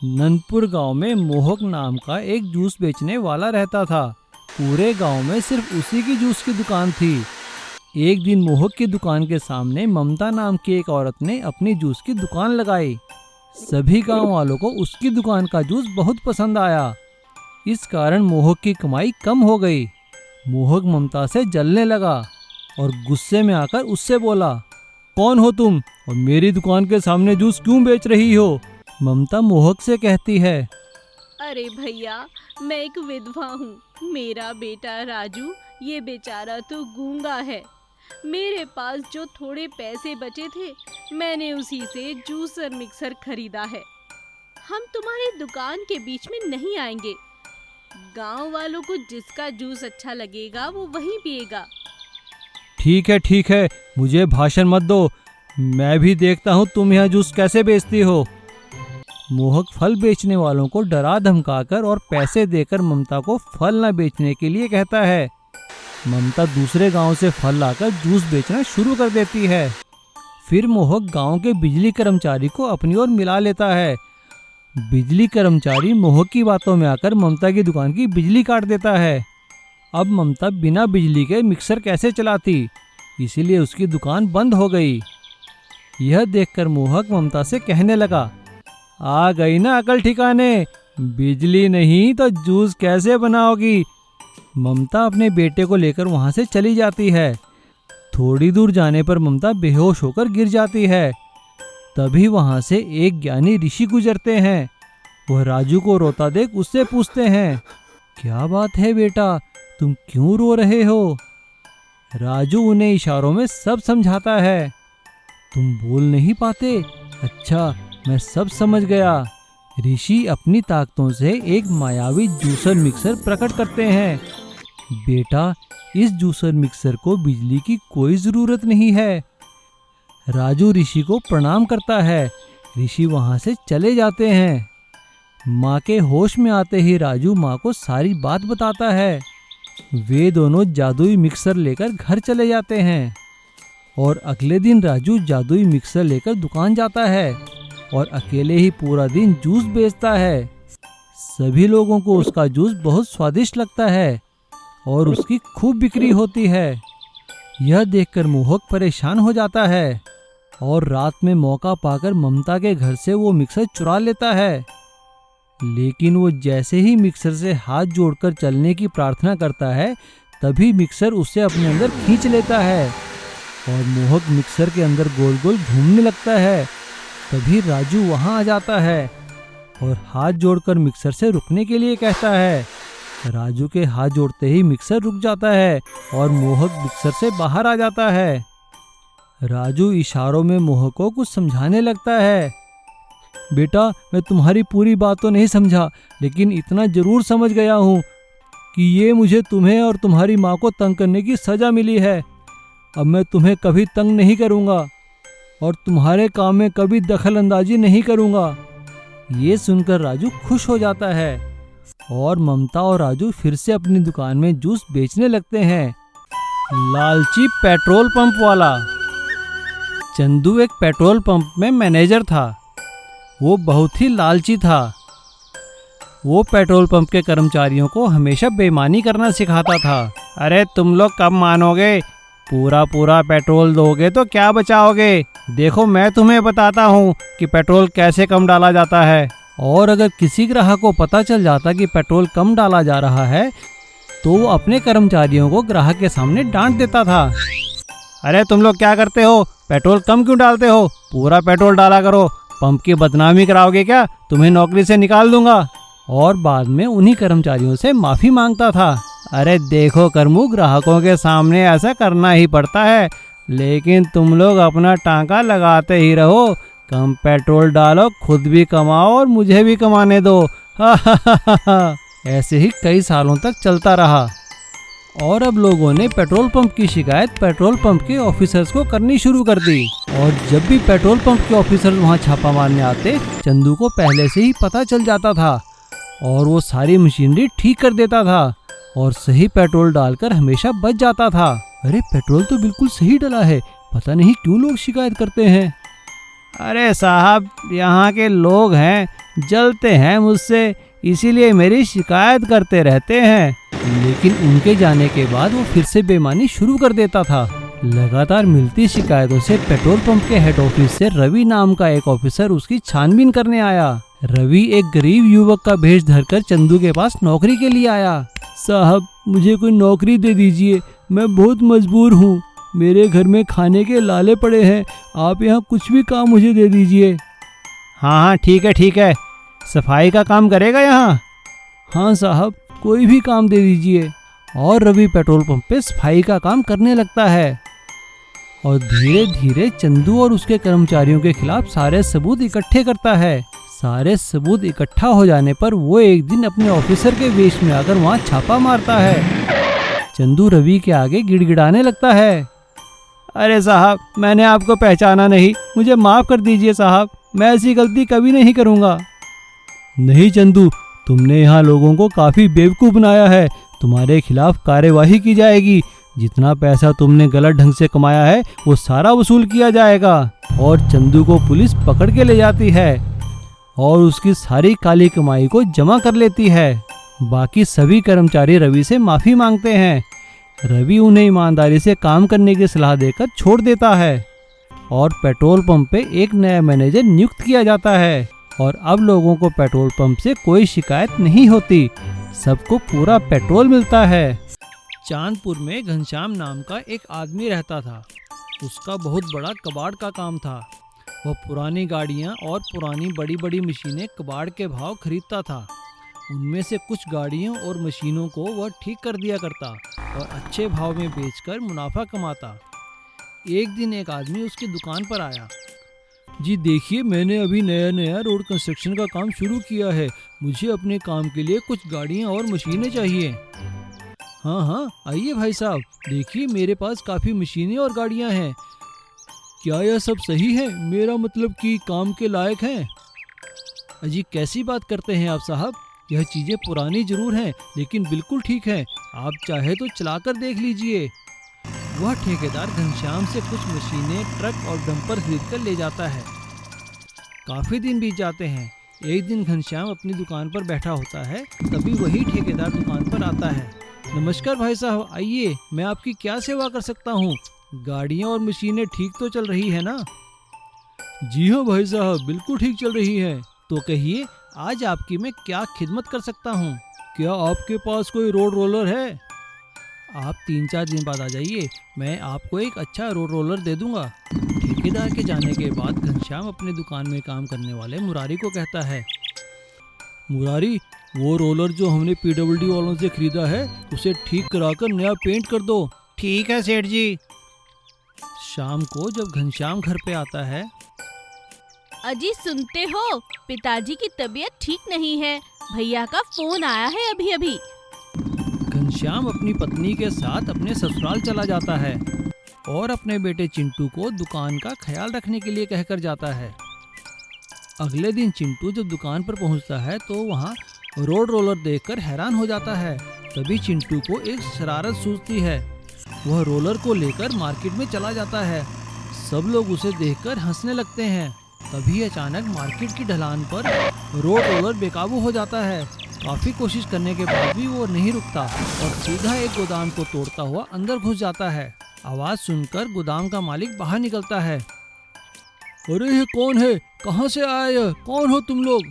नंदपुर गांव में मोहक नाम का एक जूस बेचने वाला रहता था। पूरे गांव में सिर्फ उसी की जूस की दुकान थी। एक दिन मोहक की दुकान के सामने ममता नाम की एक औरत ने अपनी जूस की दुकान लगाई। सभी गांव वालों को उसकी दुकान का जूस बहुत पसंद आया। इस कारण मोहक की कमाई कम हो गई। मोहक ममता से जलने लगा और गुस्से में आकर उससे बोला, कौन हो तुम और मेरी दुकान के सामने जूस क्यों बेच रही हो? ममता मोहक से कहती है, अरे भैया, मैं एक विधवा हूँ। मेरा बेटा राजू ये बेचारा तो गूंगा है। मेरे पास जो थोड़े पैसे बचे थे, मैंने उसी से जूसर मिक्सर खरीदा है। हम तुम्हारी दुकान के बीच में नहीं आएंगे। गांव वालों को जिसका जूस अच्छा लगेगा वो वहीं पिएगा। ठीक है, मुझे भाषण मत दो। मैं भी देखता हूँ तुम यहाँ जूस कैसे बेचती हो। मोहक फल बेचने वालों को डरा धमकाकर और पैसे देकर ममता को फल न बेचने के लिए कहता है। ममता दूसरे गांव से फल लाकर जूस बेचना शुरू कर देती है। फिर मोहक गांव के बिजली कर्मचारी को अपनी ओर मिला लेता है। बिजली कर्मचारी मोहक की बातों में आकर ममता की दुकान की बिजली काट देता है। अब ममता बिना बिजली के मिक्सर कैसे चलाती, इसीलिए उसकी दुकान बंद हो गई। यह देखकर मोहक ममता से कहने लगा, आ गई ना अकल ठिकाने, बिजली नहीं तो जूस कैसे बनाओगी? ममता अपने बेटे को लेकर वहां से चली जाती है। थोड़ी दूर जाने पर ममता बेहोश होकर गिर जाती है। तभी वहां से एक ज्ञानी ऋषि गुजरते हैं। वह राजू को रोता देख उससे पूछते हैं, क्या बात है बेटा, तुम क्यों रो रहे हो? राजू उन्हें इशारों में सब समझाता है। तुम बोल नहीं पाते? अच्छा, मैं सब समझ गया। ऋषि अपनी ताकतों से एक मायावी जूसर मिक्सर प्रकट करते हैं। बेटा, इस जूसर मिक्सर को बिजली की कोई जरूरत नहीं है। राजू ऋषि को प्रणाम करता है। ऋषि वहां से चले जाते हैं। माँ के होश में आते ही राजू माँ को सारी बात बताता है। वे दोनों जादुई मिक्सर लेकर घर चले जाते हैं और अगले दिन राजू जादुई मिक्सर लेकर दुकान जाता है और अकेले ही पूरा दिन जूस बेचता है। सभी लोगों को उसका जूस बहुत स्वादिष्ट लगता है और उसकी खूब बिक्री होती है। यह देखकर मोहक परेशान हो जाता है और रात में मौका पाकर ममता के घर से वो मिक्सर चुरा लेता है। लेकिन वो जैसे ही मिक्सर से हाथ जोड़कर चलने की प्रार्थना करता है, तभी मिक्सर उसे अपने अंदर खींच लेता है और मोहक मिक्सर के अंदर गोल गोल घूमने लगता है। तभी राजू वहां आ जाता है और हाथ जोड़कर मिक्सर से रुकने के लिए कहता है। राजू के हाथ जोड़ते ही मिक्सर रुक जाता है और मोहक मिक्सर से बाहर आ जाता है। राजू इशारों में मोहक को कुछ समझाने लगता है। बेटा, मैं तुम्हारी पूरी बात तो नहीं समझा, लेकिन इतना जरूर समझ गया हूँ कि ये मुझे तुम्हें और तुम्हारी माँ को तंग करने की सजा मिली है। अब मैं तुम्हें कभी तंग नहीं करूँगा और तुम्हारे काम में कभी दखल अंदाजी नहीं करूँगा। ये सुनकर राजू खुश हो जाता है और ममता और राजू फिर से अपनी दुकान में जूस बेचने लगते हैं। लालची पेट्रोल पंप वाला। चंदू एक पेट्रोल पंप में मैनेजर था। वो बहुत ही लालची था। वो पेट्रोल पंप के कर्मचारियों को हमेशा बेईमानी करना सिखाता था। अरे तुम लोग कब मानोगे? पूरा पेट्रोल दोगे तो क्या बचाओगे? देखो, मैं तुम्हें बताता हूँ कि पेट्रोल कैसे कम डाला जाता है। और अगर किसी ग्राहक को पता चल जाता कि पेट्रोल कम डाला जा रहा है, तो वो अपने कर्मचारियों को ग्राहक के सामने डांट देता था। अरे तुम लोग क्या करते हो? पेट्रोल कम क्यों डालते हो? पूरा पेट्रोल डाला करो। पंप की बदनामी कराओगे क्या? तुम्हें नौकरी से निकाल दूंगा। और बाद में उन्हीं कर्मचारियों से माफी मांगता था। अरे देखो करमू, ग्राहकों के सामने ऐसा करना ही पड़ता है, लेकिन तुम लोग अपना टांका लगाते ही रहो। कम पेट्रोल डालो, खुद भी कमाओ और मुझे भी कमाने दो। ऐसे ही कई सालों तक चलता रहा और अब लोगों ने पेट्रोल पंप की शिकायत पेट्रोल पंप के ऑफिसर्स को करनी शुरू कर दी। और जब भी पेट्रोल पंप के ऑफिसर्स वहां छापा मारने आते, चंदू को पहले से ही पता चल जाता था और वो सारी मशीनरी ठीक कर देता था और सही पेट्रोल डालकर हमेशा बच जाता था। अरे पेट्रोल तो बिल्कुल सही डला है, पता नहीं क्यों लोग शिकायत करते हैं। अरे साहब, यहाँ के लोग हैं, जलते हैं मुझसे, इसीलिए मेरी शिकायत करते रहते हैं। लेकिन उनके जाने के बाद वो फिर से बेईमानी शुरू कर देता था। लगातार मिलती शिकायतों से पेट्रोल पंप के हेड ऑफिस से रवि नाम का एक ऑफिसर उसकी छानबीन करने आया। रवि एक गरीब युवक का भेष धरकर चंदू के पास नौकरी के लिए आया। साहब, मुझे कोई नौकरी दे दीजिए, मैं बहुत मजबूर हूँ। मेरे घर में खाने के लाले पड़े हैं, आप यहाँ कुछ भी काम मुझे दे दीजिए। हाँ हाँ ठीक है, सफाई का काम करेगा यहाँ? हाँ साहब, कोई भी काम दे दीजिए। और रवि पेट्रोल पंप पे सफाई का काम करने लगता है और धीरे धीरे चंदू और उसके कर्मचारियों के खिलाफ सारे सबूत इकट्ठे करता है। सारे सबूत इकट्ठा हो जाने पर वो एक दिन अपने ऑफिसर के वेश में आकर वहाँ छापा मारता है। चंदू रवि के आगे गिड़गिड़ाने लगता है। अरे साहब, मैंने आपको पहचाना नहीं, मुझे माफ़ कर दीजिए साहब, मैं ऐसी गलती कभी नहीं करूँगा। नहीं चंदू, तुमने यहाँ लोगों को काफ़ी बेवकूफ़ बनाया है, तुम्हारे खिलाफ कार्यवाही की जाएगी। जितना पैसा तुमने गलत ढंग से कमाया है वो सारा वसूल किया जाएगा। और चंदू को पुलिस पकड़ के ले जाती है और उसकी सारी काली कमाई को जमा कर लेती है। बाकी सभी कर्मचारी रवि से माफ़ी मांगते हैं। रवि उन्हें ईमानदारी से काम करने की सलाह देकर छोड़ देता है और पेट्रोल पंप पे एक नया मैनेजर नियुक्त किया जाता है। और अब लोगों को पेट्रोल पंप से कोई शिकायत नहीं होती, सबको पूरा पेट्रोल मिलता है। चांदपुर में घनश्याम नाम का एक आदमी रहता था। उसका बहुत बड़ा कबाड़ का काम था। वह पुरानी गाड़ियां और पुरानी बड़ी बड़ी मशीनें कबाड़ के भाव खरीदता था। उनमें से कुछ गाड़ियों और मशीनों को वह ठीक कर दिया करता और अच्छे भाव में बेचकर मुनाफा कमाता। एक दिन एक आदमी उसकी दुकान पर आया। जी देखिए, मैंने अभी नया रोड कंस्ट्रक्शन का काम शुरू किया है, मुझे अपने काम के लिए कुछ गाड़ियां और मशीनें चाहिए। हाँ, आइए भाई साहब, देखिए मेरे पास काफ़ी मशीनें और गाड़ियां हैं। क्या यह सब सही है? मेरा मतलब कि काम के लायक हैं? अजी कैसी बात करते हैं आप साहब, यह चीज़ें पुरानी ज़रूर हैं लेकिन बिल्कुल ठीक हैं, आप चाहे तो चलाकर देख लीजिए। वह ठेकेदार घनश्याम से कुछ मशीनें, ट्रक और डंपर खरीद कर ले जाता है। काफ़ी दिन बीत जाते हैं। एक दिन घनश्याम अपनी दुकान पर बैठा होता है, तभी वही ठेकेदार दुकान पर आता है। नमस्कार भाई साहब, आइए, मैं आपकी क्या सेवा कर सकता हूँ? गाड़ियाँ और मशीनें ठीक तो चल रही है ना? जी हाँ भाई साहब, बिल्कुल ठीक चल रही है। तो कहिए, आज आपकी मैं क्या खिदमत कर सकता हूँ? क्या आपके पास कोई रोड रोलर है? आप 3-4 दिन बाद आ जाइए, मैं आपको एक अच्छा रोड रोलर दे दूंगा। ठेकेदार के जाने के बाद घनश्याम अपने दुकान में काम करने वाले मुरारी को कहता है, मुरारी, वो रोलर जो हमने पीडब्ल्यूडी वालों से खरीदा है उसे ठीक कराकर नया पेंट कर दो। ठीक है सेठ जी। शाम को जब घनश्याम घर पे आता है, अजी सुनते हो, पिताजी की तबीयत ठीक नहीं है, भैया का फोन आया है अभी अभी। घनश्याम अपनी पत्नी के साथ अपने ससुराल चला जाता है और अपने बेटे चिंटू को दुकान का ख्याल रखने के लिए कहकर जाता है। अगले दिन चिंटू जब दुकान पर पहुंचता है तो वहां रोड रोलर देखकर हैरान हो जाता है। तभी चिंटू को एक शरारत सूझती है। वह रोलर को लेकर मार्केट में चला जाता है। सब लोग उसे देखकर हंसने लगते हैं। तभी अचानक मार्केट की ढलान पर रोड रोलर बेकाबू हो जाता है। काफ़ी कोशिश करने के बाद भी वो नहीं रुकता और सीधा एक गोदाम को तोड़ता हुआ अंदर घुस जाता है। आवाज़ सुनकर गोदाम का मालिक बाहर निकलता है। अरे ये कौन है? कहाँ से आए? कौन हो तुम लोग?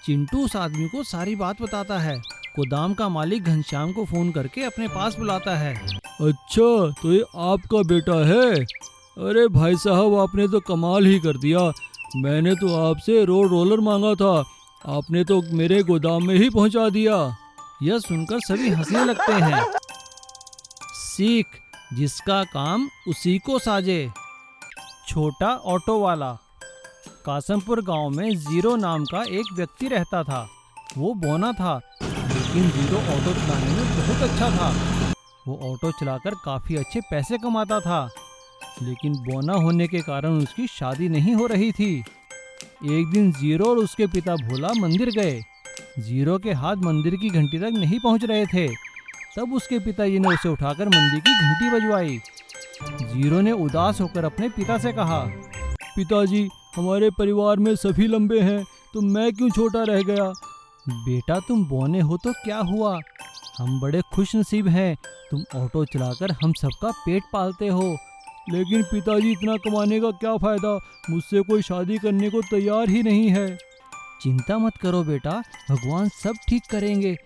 चिंटू उस आदमी को सारी बात बताता है। गोदाम का मालिक घनश्याम को फ़ोन करके अपने पास बुलाता है। अच्छा, तो ये आपका बेटा है? अरे भाई साहब, आपने तो कमाल ही कर दिया। मैंने तो आपसे रोड रोलर मांगा था, आपने तो मेरे गोदाम में ही पहुंचा दिया। यह सुनकर सभी हंसने लगते हैं। सीख, जिसका काम उसी को साजे। छोटा ऑटो वाला। कासमपुर गांव में जीरो नाम का एक व्यक्ति रहता था। वो बौना था, लेकिन जीरो ऑटो चलाने में बहुत अच्छा था। वो ऑटो चलाकर काफ़ी अच्छे पैसे कमाता था, लेकिन बौना होने के कारण उसकी शादी नहीं हो रही थी। एक दिन जीरो और उसके पिता भोला मंदिर गए। जीरो के हाथ मंदिर की घंटी तक नहीं पहुंच रहे थे। तब उसके पिताजी ने उसे उठाकर मंदिर की घंटी बजवाई। जीरो ने उदास होकर अपने पिता से कहा, पिताजी, हमारे परिवार में सभी लंबे हैं, तो मैं क्यों छोटा रह गया। बेटा तुम बौने हो तो क्या हुआ, हम बड़े खुश नसीब हैं, तुम ऑटो चलाकर हम सबका पेट पालते हो। लेकिन पिताजी इतना कमाने का क्या फ़ायदा, मुझसे कोई शादी करने को तैयार ही नहीं है। चिंता मत करो बेटा, भगवान सब ठीक करेंगे।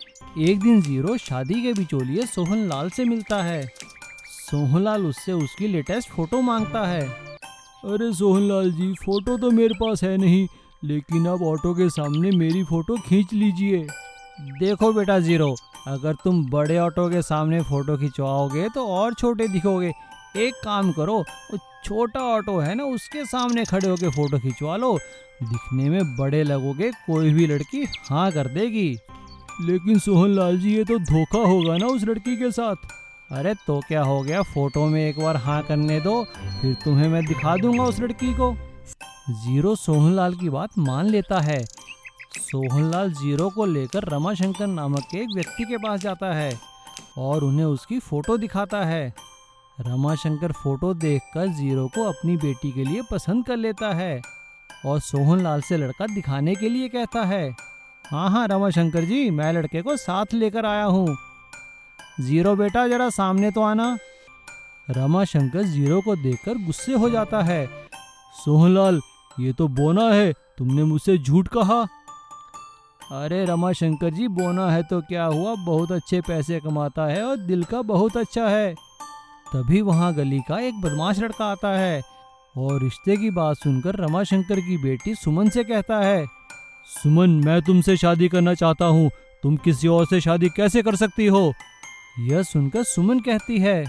एक दिन जीरो शादी के बिचौलिए सोहनलाल से मिलता है। सोहनलाल उससे उसकी लेटेस्ट फ़ोटो मांगता है। अरे सोहनलाल जी, फ़ोटो तो मेरे पास है नहीं, लेकिन आप ऑटो के सामने मेरी फ़ोटो खींच लीजिए। देखो बेटा जीरो, अगर तुम बड़े ऑटो के सामने फ़ोटो खिंचवाओगे तो और छोटे दिखोगे। एक काम करो, वो छोटा ऑटो है ना, उसके सामने खड़े होकर फ़ोटो खिंचवा लो, दिखने में बड़े लगोगे, कोई भी लड़की हाँ कर देगी। लेकिन सोहनलाल जी, ये तो धोखा होगा ना उस लड़की के साथ। अरे तो क्या हो गया, फ़ोटो में एक बार हाँ करने दो, फिर तुम्हें मैं दिखा दूंगा उस लड़की को। जीरो सोहनलाल की बात मान लेता है। सोहनलाल जीरो को लेकर रमाशंकर नामक एक व्यक्ति के पास जाता है और उन्हें उसकी फ़ोटो दिखाता है। रमाशंकर फ़ोटो देखकर जीरो को अपनी बेटी के लिए पसंद कर लेता है और सोहनलाल से लड़का दिखाने के लिए कहता है। हाँ हाँ रमाशंकर जी, मैं लड़के को साथ लेकर आया हूँ। जीरो बेटा जरा सामने तो आना। रमाशंकर जीरो को देखकर गुस्से हो जाता है। सोहनलाल, ये तो बोना है, तुमने मुझसे झूठ कहा। अरे रमाशंकर जी, बोना है तो क्या हुआ, बहुत अच्छे पैसे कमाता है और दिल का बहुत अच्छा है। तभी वहाँ गली का एक बदमाश लड़का आता है और रिश्ते की बात सुनकर रमाशंकर की बेटी सुमन से कहता है। सुमन, मैं तुमसे शादी करना चाहता हूँ, तुम किसी और से शादी कैसे कर सकती हो। यह सुनकर सुमन कहती है।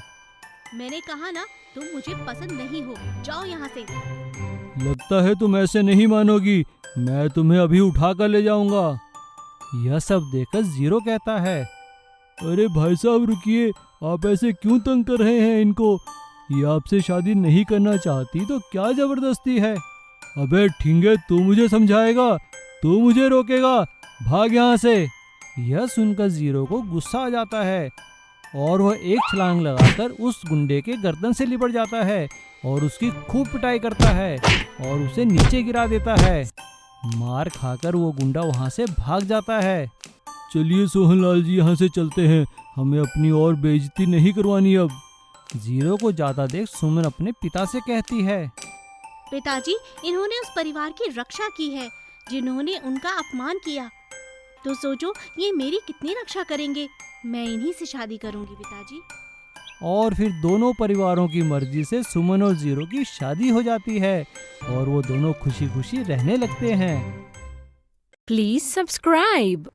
मैंने कहा ना, तुम मुझे पसंद नहीं हो, जाओ यहाँ से। लगता है तुम ऐसे नहीं मानोगी, मैं तुम्हें अभी उठा कर ले जाऊंगा। यह सब देखकर जीरो कहता है। अरे भाई साहब रुकिए, आप ऐसे क्यों तंग कर रहे हैं इनको, ये आपसे शादी नहीं करना चाहती तो क्या जबरदस्ती है। अबे ठींगे, तू मुझे समझाएगा, तू मुझे रोकेगा, भाग यहाँ से। यह सुनकर जीरो को गुस्सा आ जाता है और वह एक छलांग लगाकर उस गुंडे के गर्दन से लिपट जाता है और उसकी खूब पिटाई करता है और उसे नीचे गिरा देता है। मार खाकर वो गुंडा वहाँ से भाग जाता है। चलिए सोहनलाल जी, यहाँ से चलते हैं, हमें अपनी और बेइज्जती नहीं करवानी अब। जीरो को जाता देख सुमन अपने पिता से कहती है। पिताजी, इन्होंने उस परिवार की रक्षा की है जिन्होंने उनका अपमान किया, तो सोचो ये मेरी कितनी रक्षा करेंगे। मैं इन्हीं से शादी करूंगी पिताजी। और फिर दोनों परिवारों की मर्जी से सुमन और जीरो की शादी हो जाती है और वो दोनों खुशी खुशी रहने लगते हैं। Please subscribe.